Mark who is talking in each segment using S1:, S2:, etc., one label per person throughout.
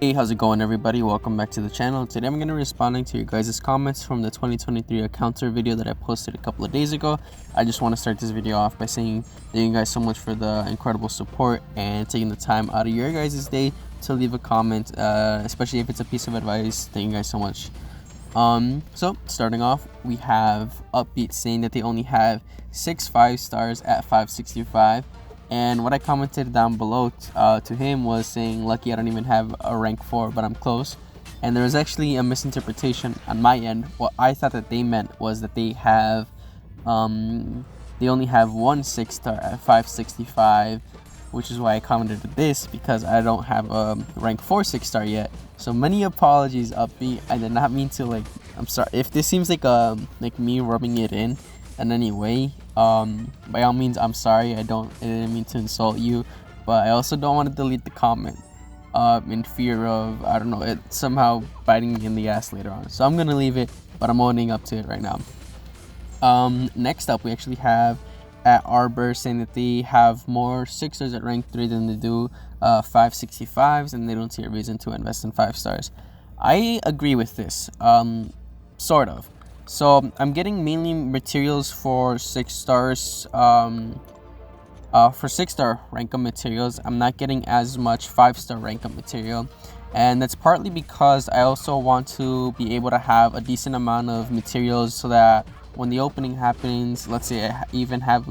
S1: Hey, how's it going, everybody? Welcome back to the channel. Today I'm going to be responding to your guys' comments from the 2023 encounter video that I posted a couple of days ago. I just want to start this video off by saying thank you guys so much for the incredible support and taking the time out of your guys' day to leave a comment, especially if it's a piece of advice. Thank you guys so much. So starting off, we have Upbeat saying that they only have 6 5-stars at 565. And what I commented down below to him was saying, lucky I don't even have a rank 4, but I'm close. And there was actually a misinterpretation on my end. What I thought that they meant was that they only have one 6-star at 565, which is why I commented this, because I don't have a rank 4 6-star yet. So many apologies, Upbeat. I did not mean to, I'm sorry if this seems like me rubbing it in any way. By all means, I'm sorry. I didn't mean to insult you, but I also don't want to delete the comment in fear of, I don't know, it somehow biting me in the ass later on. So I'm gonna leave it, but I'm owning up to it right now. Next up, we actually have at Arbor saying that they have more 6-stars at rank 3 than they do 565s, and they don't see a reason to invest in 5-stars. I agree with this, sort of. So I'm getting mainly materials for 6-stars, for 6-star rank up materials. I'm not getting as much 5-star rank up material, and that's partly because I also want to be able to have a decent amount of materials so that when the opening happens, let's say I even have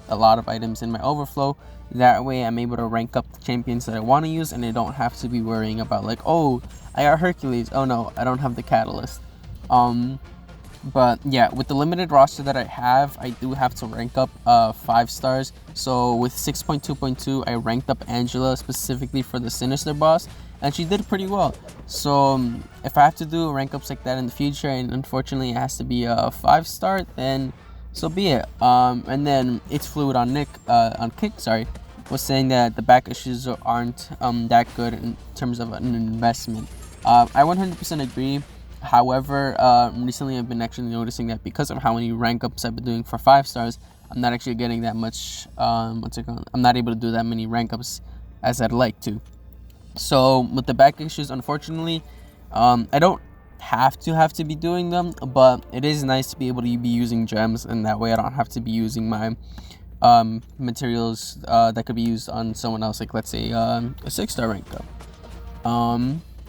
S1: a lot of items in my overflow, that way I'm able to rank up the champions that I want to use, and I don't have to be worrying about oh, I got Hercules, oh no, I don't have the catalyst. But yeah, with the limited roster that I have, I do have to rank up 5-stars. So with 6.2.2, I ranked up Angela specifically for the Sinister boss, and she did pretty well. So if I have to do rank ups like that in the future, and unfortunately it has to be a 5-star, then so be it. And then It's Fluid on Kick, was saying that the back issues aren't that good in terms of an investment. I 100% agree. However, recently I've been actually noticing that because of how many rank ups I've been doing for 5-stars, I'm not actually getting that much, I'm not able to do that many rank ups as I'd like to. So with the back issues, unfortunately, I don't have to be doing them, but it is nice to be able to be using gems, and that way I don't have to be using my materials that could be used on someone else, like let's say a 6-star rank up.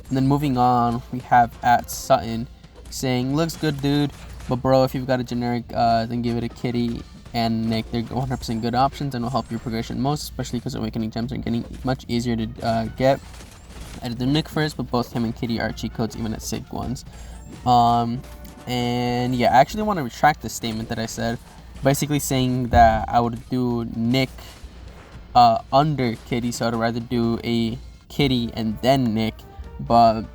S1: And then moving on, we have at Sutton saying, looks good, dude, but bro, if you've got a generic, then give it a Kitty and Nick. They're 100% good options and will help your progression most, especially because Awakening Gems are getting much easier to get. I did the Nick first, but both him and Kitty are cheat codes even at SIG ones. And yeah, I actually want to retract the statement that I said, basically saying that I would do Nick under Kitty, so I'd rather do a Kitty and then Nick. But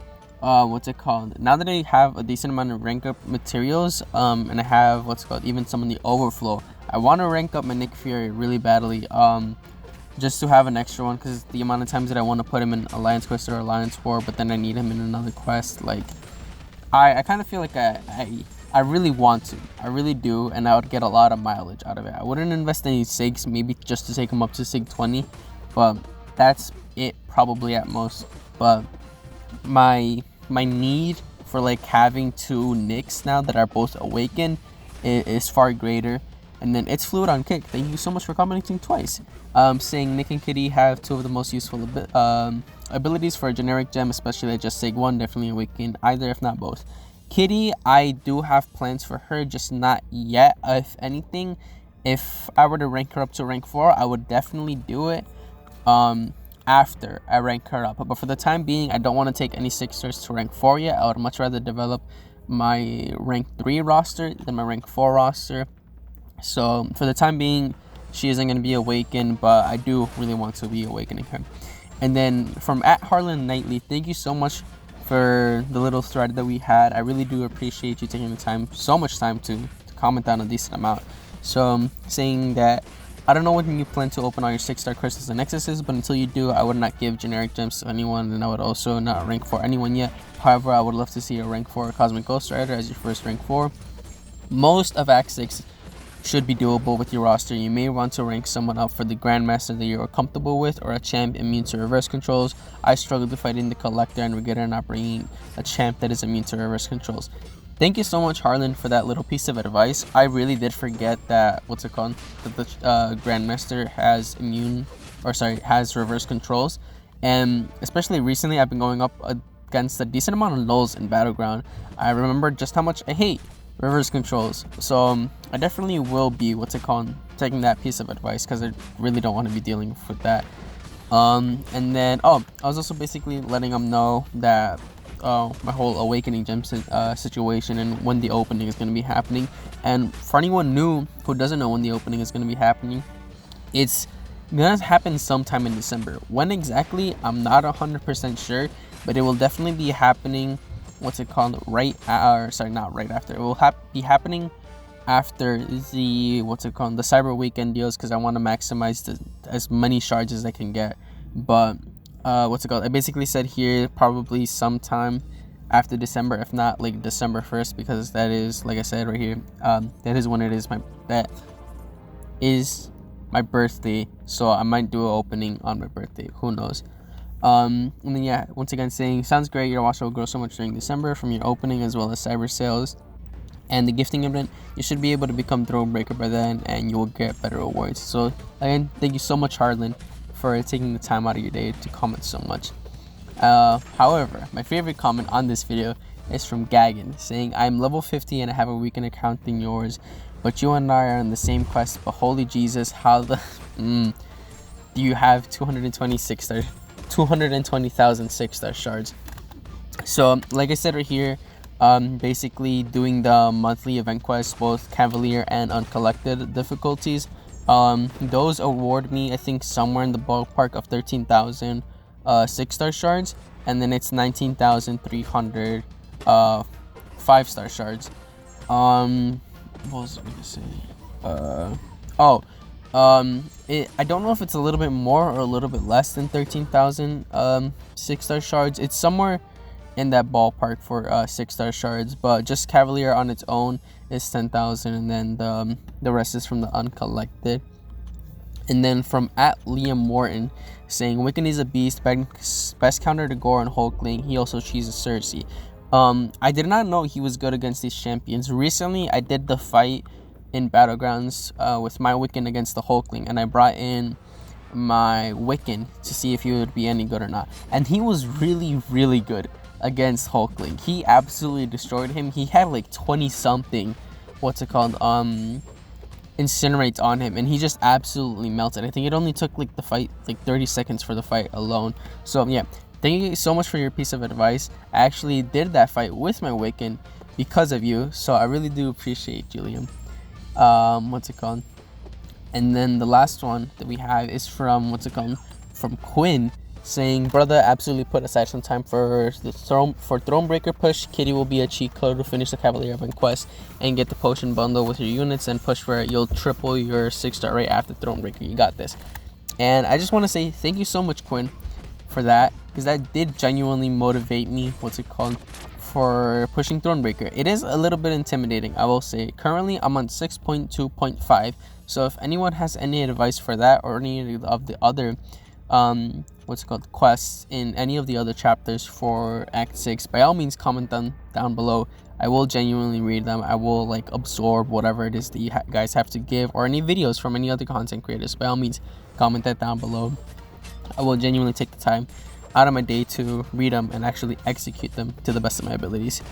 S1: now that I have a decent amount of rank up materials, and I have even some in the overflow, I want to rank up my Nick Fury really badly, just to have an extra one, because the amount of times that I want to put him in Alliance Quest or Alliance War, but then I need him in another quest, I kind of feel like I really want to, I really do, and I would get a lot of mileage out of it. I wouldn't invest any SIGs, maybe just to take him up to SIG 20, but that's it probably at most. But my need for having 2 Nicks now that are both awakened is far greater. And then It's Fluid on Kick, thank you so much for commenting twice, saying Nick and Kitty have 2 of the most useful abilities for a generic gem, especially at just SIG 1, definitely awaken either if not both. Kitty, I do have plans for her, just not yet. If anything, if I were to rank her up to rank 4, I would definitely do it after I rank her up, but for the time being, I don't want to take any 6-stars to rank 4 yet. I would much rather develop my rank 3 roster than my rank 4 roster. So for the time being, she isn't going to be awakened, but I do really want to be awakening her. And then from at Harlan Knightley, thank you so much for the little thread that we had. I really do appreciate you taking the time, so much time to comment down a decent amount. So saying that, I don't know when you plan to open all your 6-star crystals and nexuses, but until you do, I would not give generic gems to anyone, and I would also not rank 4 anyone yet. However, I would love to see a rank 4 Cosmic Ghost Rider as your first rank 4. Most of Act 6 should be doable with your roster. You may want to rank someone up for the Grandmaster that you are comfortable with, or a champ immune to reverse controls. I struggled to fight in the Collector and regretted not bringing a champ that is immune to reverse controls. Thank you so much, Harlan, for that little piece of advice. I really did forget that, that the Grandmaster has reverse controls. And especially recently, I've been going up against a decent amount of lulls in Battleground. I remember just how much I hate reverse controls. So I definitely will be taking that piece of advice, because I really don't want to be dealing with that. And then I was also basically letting them know that my whole Awakening Gem situation and when the opening is going to be happening. And for anyone new who doesn't know when the opening is going to be happening, it's gonna happen sometime in December. When exactly, I'm not 100% sure, but it will definitely be happening not right after. It will be happening after the the Cyber Weekend deals, because I want to maximize as many shards as I can get. But I basically said here probably sometime after December, if not like December 1st, because that is, like I said right here, that is when that is my birthday. So I might do an opening on my birthday, who knows. And then once again saying, sounds great, your roster will grow so much during December from your opening as well as cyber sales and the gifting event. You should be able to become Thronebreaker by then, and you will get better rewards. So again, thank you so much, Harlan, for taking the time out of your day to comment so much. However, my favorite comment on this video is from Gagan, saying, I'm level 50 and I have a weekend account than yours, but you and I are on the same quest. But holy Jesus, how the do you have 220,000 6-star shards? So like I said right here, basically doing the monthly event quests, both Cavalier and Uncollected difficulties, those award me, I think, somewhere in the ballpark of 13,000 6-star shards, and then it's 19,300 5-star shards. What was I gonna say? I don't know if it's a little bit more or a little bit less than 13,000 6-star shards. It's somewhere in that ballpark for 6-star shards, but just Cavalier on its own is 10,000, and then the rest is from the Uncollected. And then from @Liam Morton, saying, Wiccan is a beast, best counter to Gore and Hulkling. He also cheeses Cersei. I did not know he was good against these champions. Recently, I did the fight in Battlegrounds with my Wiccan against the Hulkling, and I brought in my Wiccan to see if he would be any good or not. And he was really, really good against Hulkling. He absolutely destroyed him. He had like 20-something, incinerates on him, and he just absolutely melted. I think it only took like the fight 30 seconds for the fight alone. So yeah, thank you so much for your piece of advice. I actually did that fight with my Wiccan because of you, so I really do appreciate you, Liam. And then the last one that we have is from from Quinn, saying, brother, absolutely put aside some time for Thronebreaker push. Kitty will be a cheat code to finish the Cavalier event quest and get the potion bundle with your units, and push for it. You'll triple your 6-star rate after Thronebreaker. You got this. And I just want to say thank you so much, Quinn, for that, because that did genuinely motivate me for pushing Thronebreaker. It is a little bit intimidating, I will say. Currently I'm on 6.2.5, so if anyone has any advice for that, or any of the other quests in any of the other chapters for Act 6, by all means comment them down below. I will genuinely read them. I will absorb whatever it is that you guys have to give, or any videos from any other content creators. By all means, comment that down below. I will genuinely take the time out of my day to read them and actually execute them to the best of my abilities.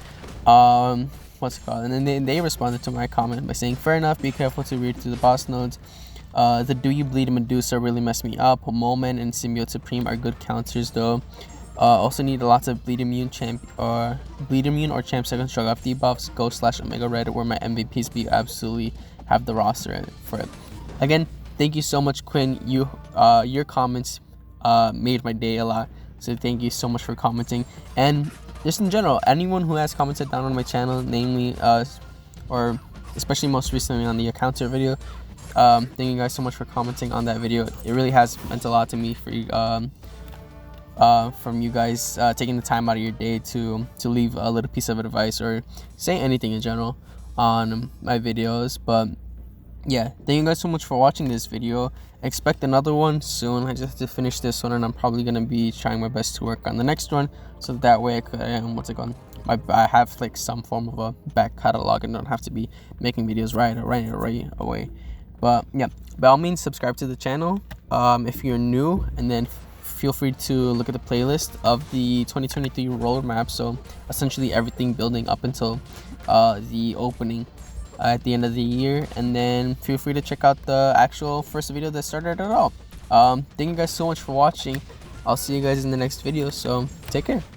S1: And then they responded to my comment by saying, fair enough, be careful to read through the boss notes. The Do You Bleed Medusa really messed me up. Moment and Symbiote Supreme are good counters though. Also need lots of Bleed Immune or Champ Second Stroke off debuffs. Go/Omega Red, where my MVPs be absolutely have the roster for it. Again, thank you so much, Quinn. Your comments made my day a lot. So thank you so much for commenting. And just in general, anyone who has commented down on my channel, namely or especially most recently on the Accounter video, thank you guys so much for commenting on that video. It really has meant a lot to me for you, from you guys taking the time out of your day to leave a little piece of advice or say anything in general on my videos. But yeah, thank you guys so much for watching this video. Expect another one soon. I just have to finish this one, and I'm probably gonna be trying my best to work on the next one, so that way I could what's it called, I have like some form of a back catalog and don't have to be making videos right away. But yeah, by all means, subscribe to the channel if you're new, and then feel free to look at the playlist of the 2023 roller map. So essentially everything building up until the opening at the end of the year, and then feel free to check out the actual first video that started it all. Thank you guys so much for watching. I'll see you guys in the next video, so take care.